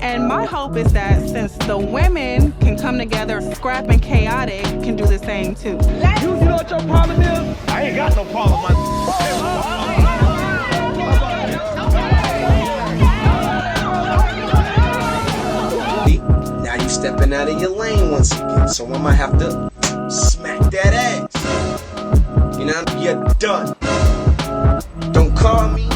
And my hope is that since the women can come together, Scrap and Khaotic can do the same too. You know what your problem is? I ain't got no problem, man. Now you stepping out of your lane once again, so I might have to smack that ass. You know, you're done. Don't call me,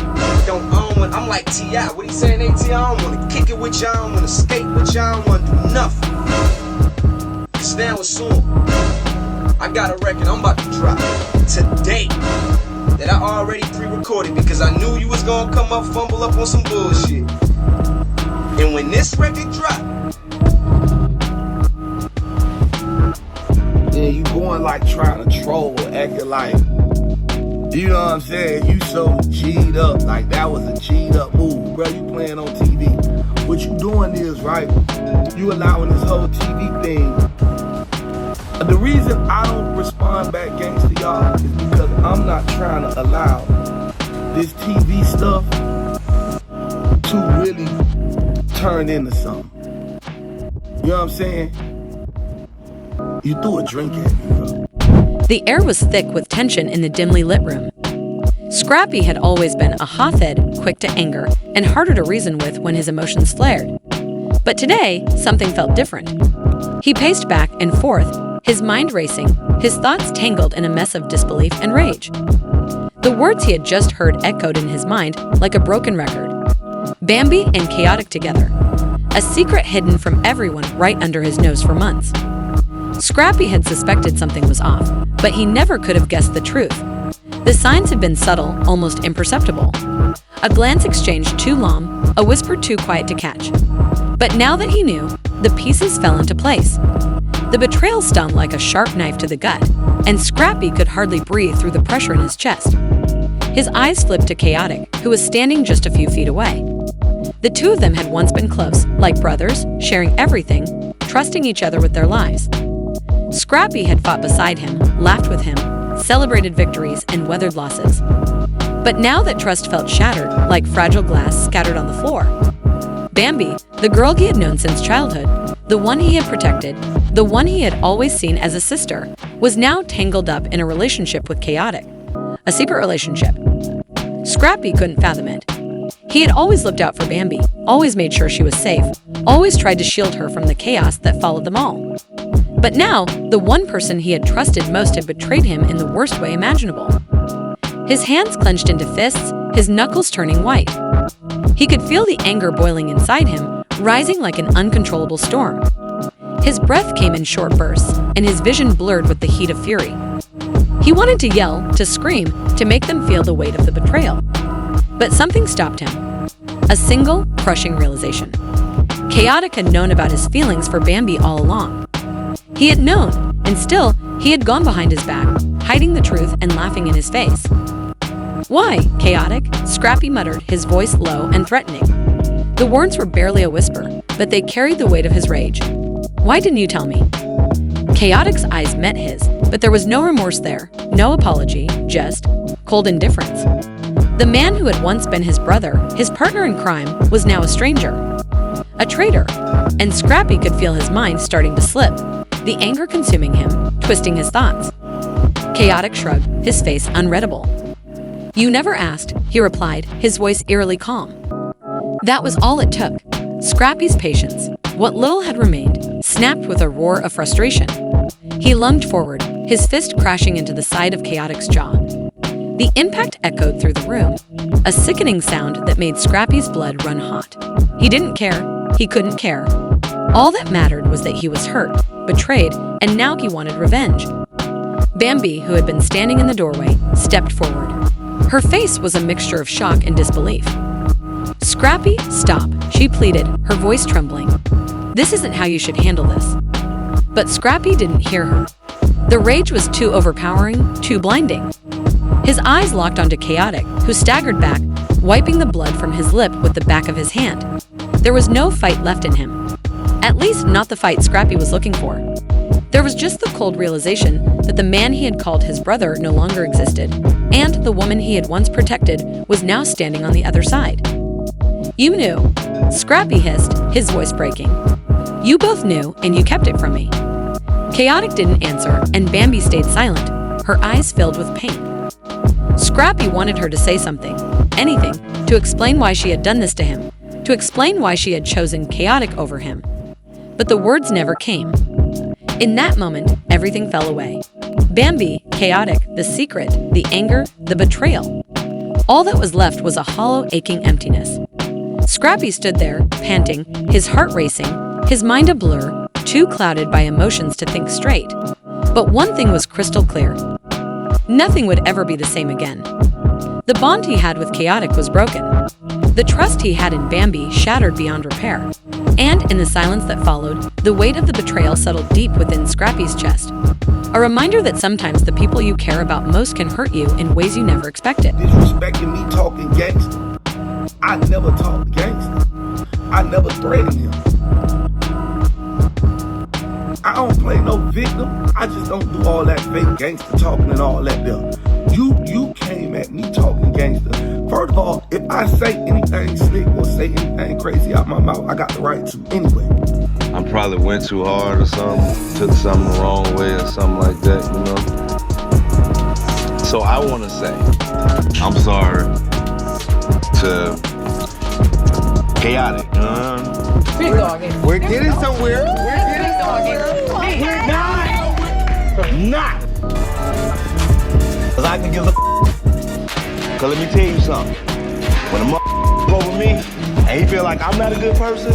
don't own it. I'm like T.I. What he saying, A.T.I.? I don't wanna kick it with y'all, I don't wanna skate with y'all, I don't wanna do nothing. Cause now it's soon. I got a record I'm about to drop today that I already pre-recorded because I knew you was gonna come up, fumble up on some bullshit. And when this record drop, yeah, you going like trying to troll, acting like, you know what I'm saying? You so G'd up, like that was a G'd up move, bro. You playing on TV. What you doing is, right, you allowing this whole TV thing. The reason I don't respond back gangsta y'all is because I'm not trying to allow this TV stuff to really turn into something. You know what I'm saying? You threw a drink at me, bro. The air was thick with tension in the dimly lit room. Scrappy had always been a hothead, quick to anger, and harder to reason with when his emotions flared. But today, something felt different. He paced back and forth, his mind racing, his thoughts tangled in a mess of disbelief and rage. The words he had just heard echoed in his mind like a broken record. Bambi and Khaotic together. A secret hidden from everyone right under his nose for months. Scrappy had suspected something was off, but he never could have guessed the truth. The signs had been subtle, almost imperceptible. A glance exchanged too long, a whisper too quiet to catch. But now that he knew, the pieces fell into place. The betrayal stung like a sharp knife to the gut, and Scrappy could hardly breathe through the pressure in his chest. His eyes flipped to Khaotic, who was standing just a few feet away. The two of them had once been close, like brothers, sharing everything, trusting each other with their lives. Scrappy had fought beside him, laughed with him, celebrated victories, and weathered losses. But now that trust felt shattered, like fragile glass scattered on the floor. Bambi, the girl he had known since childhood, the one he had protected, the one he had always seen as a sister, was now tangled up in a relationship with Khaotic. A secret relationship. Scrappy couldn't fathom it. He had always looked out for Bambi, always made sure she was safe, always tried to shield her from the chaos that followed them all. But now, the one person he had trusted most had betrayed him in the worst way imaginable. His hands clenched into fists, his knuckles turning white. He could feel the anger boiling inside him, rising like an uncontrollable storm. His breath came in short bursts, and his vision blurred with the heat of fury. He wanted to yell, to scream, to make them feel the weight of the betrayal. But something stopped him. A single, crushing realization. Khaotic had known about his feelings for Bambi all along. He had known, and still, he had gone behind his back, hiding the truth and laughing in his face. "Why, Khaotic?" Scrappy muttered, his voice low and threatening. The words were barely a whisper, but they carried the weight of his rage. "Why didn't you tell me?" Khaotic's eyes met his, but there was no remorse there, no apology, just cold indifference. The man who had once been his brother, his partner in crime, was now a stranger. A traitor, and Scrappy could feel his mind starting to slip, the anger consuming him, twisting his thoughts. Khaotic shrugged, his face unreadable. "You never asked," he replied, his voice eerily calm. That was all it took. Scrappy's patience, what little had remained, snapped with a roar of frustration. He lunged forward, his fist crashing into the side of Khaotic's jaw. The impact echoed through the room, a sickening sound that made Scrappy's blood run hot. He didn't care. He couldn't care. All that mattered was that he was hurt, betrayed, and now he wanted revenge. Bambi, who had been standing in the doorway, stepped forward. Her face was a mixture of shock and disbelief. "Scrappy, stop," she pleaded, her voice trembling. "This isn't how you should handle this." But Scrappy didn't hear her. The rage was too overpowering, too blinding. His eyes locked onto Khaotic, who staggered back, wiping the blood from his lip with the back of his hand. There was no fight left in him. At least not the fight Scrappy was looking for. There was just the cold realization that the man he had called his brother no longer existed, and the woman he had once protected was now standing on the other side. "You knew," Scrappy hissed, his voice breaking. You both knew, and you kept it from me. Khaotic didn't answer, and Bambi stayed silent, her eyes filled with pain. Scrappy wanted her to say something, anything, to explain why she had done this to him, to explain why she had chosen Khaotic over him. But the words never came. In that moment, everything fell away. Bambi, Khaotic, the secret, the anger, the betrayal. All that was left was a hollow, aching emptiness. Scrappy stood there, panting, his heart racing, his mind a blur, too clouded by emotions to think straight. But one thing was crystal clear. Nothing would ever be the same again. The bond he had with Khaotic was broken. The trust he had in Bambi shattered beyond repair. And in the silence that followed, the weight of the betrayal settled deep within Scrappy's chest. A reminder that sometimes the people you care about most can hurt you in ways you never expected. Disrespecting me talking gangster. I never talked gangster. I never threatened him. I don't play no victim. I just don't do all that fake gangster talking and all that there. You came at me talking gangster. First of all, if I say anything slick or say anything crazy out my mouth, I got the right to anyway. I probably went too hard or something, took something the wrong way or something like that, you know? So I want to say, I'm sorry to Khaotic. Big dog. We're getting somewhere. We're not. Cause I can give a Cause let me tell you something. When a over me and he feel like I'm not a good person,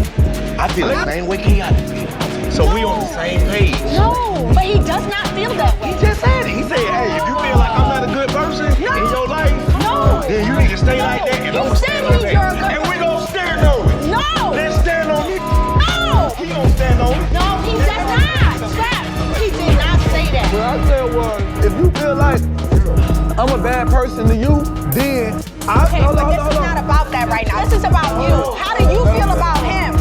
I feel the same way Khaotic feel. So we on the same page. No, but he does not feel that way. He just said it. He said, hey, if you feel like I'm not a good person in your life, then you need to stay like that and I'm gonna stand on that. And we gonna stand on it. No! Then stand on it. No! He gonna stand on it. No, he does not. Stop. He did not say that. What I said was, if you feel like I'm a bad person to you, then Okay, but this is not about that right now. This is about you. How do you feel about him?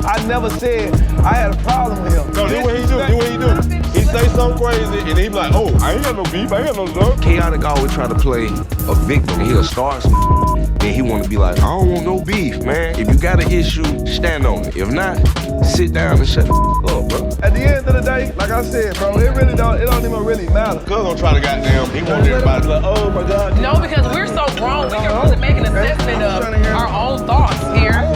I never said I had a problem with him. No, do what he do. Do what he do. He say something crazy and he be like, oh, I ain't got no beef. I ain't got no love. Khaotic always try to play a victim. He'll start some and he want to be like, I don't want no beef, man. If you got an issue, stand on it. If not, sit down and shut the up, bro. At the end of the day, like I said, bro, it don't even really matter. Cuz gonna try to goddamn, he want everybody to like, oh my God. No, because we're so grown, we can really make an assessment of our own thoughts here.